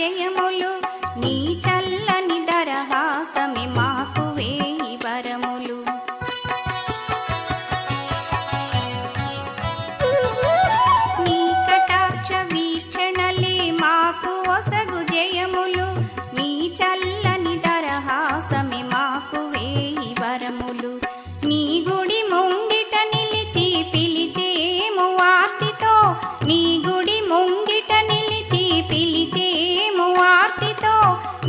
జయములు నీ చల్లని దరహాసమే మాకు వేయి వరములు. నీ కటాక్ష వీక్షణలే మాకు ఒసగు జయములు నీ చల్లని దరహాసమే మాకు వేయి వరములు. నీ గుడి ముంగిట నిలిచి పిలిచేము ఆర్తితో నీ గుడి ముంగిట నిలిచి పిలిచేము ఆర్తితో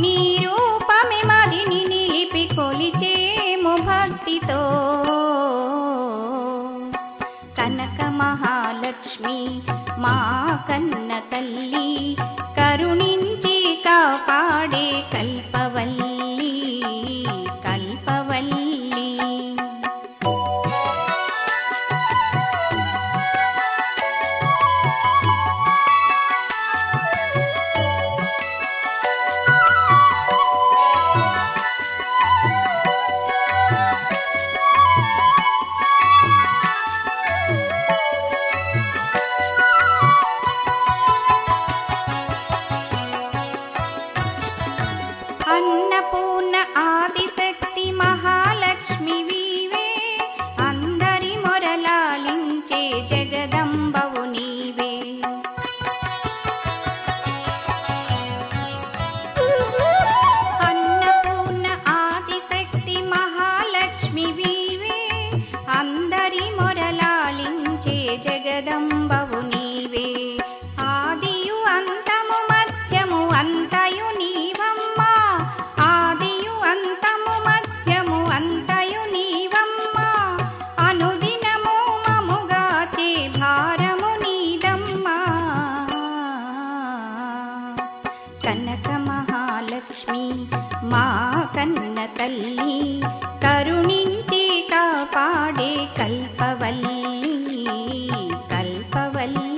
నీ రూపమే మదిని నిలిపి కొలిచేము భక్తితో. కనక మహాలక్ష్మి మా కన్న తల్లి కరుణించి కాపాడే కల్పవల్లి కల్పవల్లి. అన్నపూర్ణ ఆదిశక్తి మహాలక్ష్మి వీవే అందరి మొరలాలించే జగదంబవు నీవే. అన్నపూర్ణ ఆదిశక్తి మహాలక్ష్మి వీవే అందరి మొరలాలించే జగదంబవు నీవే. ఆదియు అంతము మధ్యము అంతయు నీవమ్మా ఆదియు అంతము మధ్యము అంతయు నీవమ్మా అనుదినము మముగాచే భారము నీదమ్మా. కనక మహాలక్ష్మి మా కన్న తల్లి కరుణించి కాపాడే కల్పవల్లి కల్పవల్లి.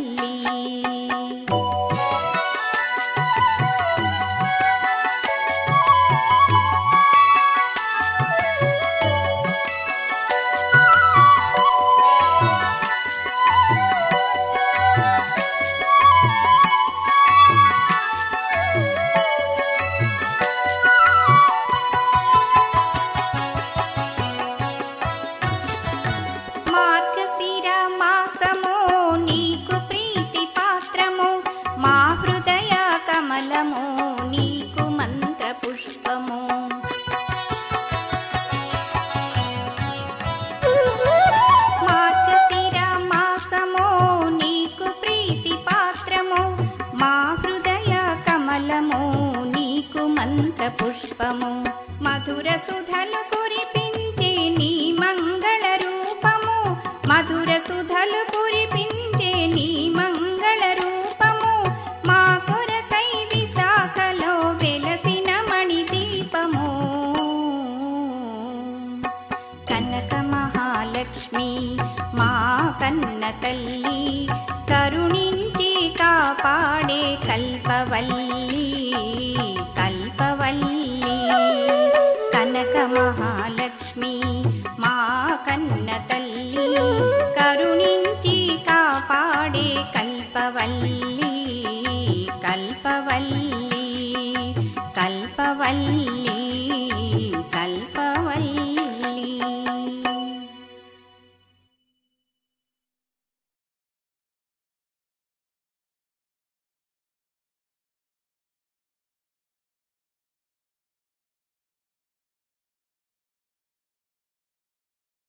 మార్గశిర మాసము నీకు ప్రీతి పాత్రము మా హృదయ కమలము నీకు మంత్ర పుష్పము. మార్గశిర మాసము నీకు ప్రీతి పాత్రము మా హృదయ కమలము నీకు మంత్ర పుష్పము. మధుర సుధలు కురిపించే నీ మంగళ రూపము మధుర సుధలు కురిపించే నీ మంగళ రూపము మా కొరకై విశాఖలో వెలసిన మణిదీపము. కనక మహాలక్ష్మి మా కన్న తల్లి కరుణించి కాపాడే కల్పవల్లి కల్పవల్లి. కనక మహాలక్ష్మి మా కన్న తల్లి కరుణించి కాపాడే కల్పవల్లి కల్పవల్లి కల్పవల్లి.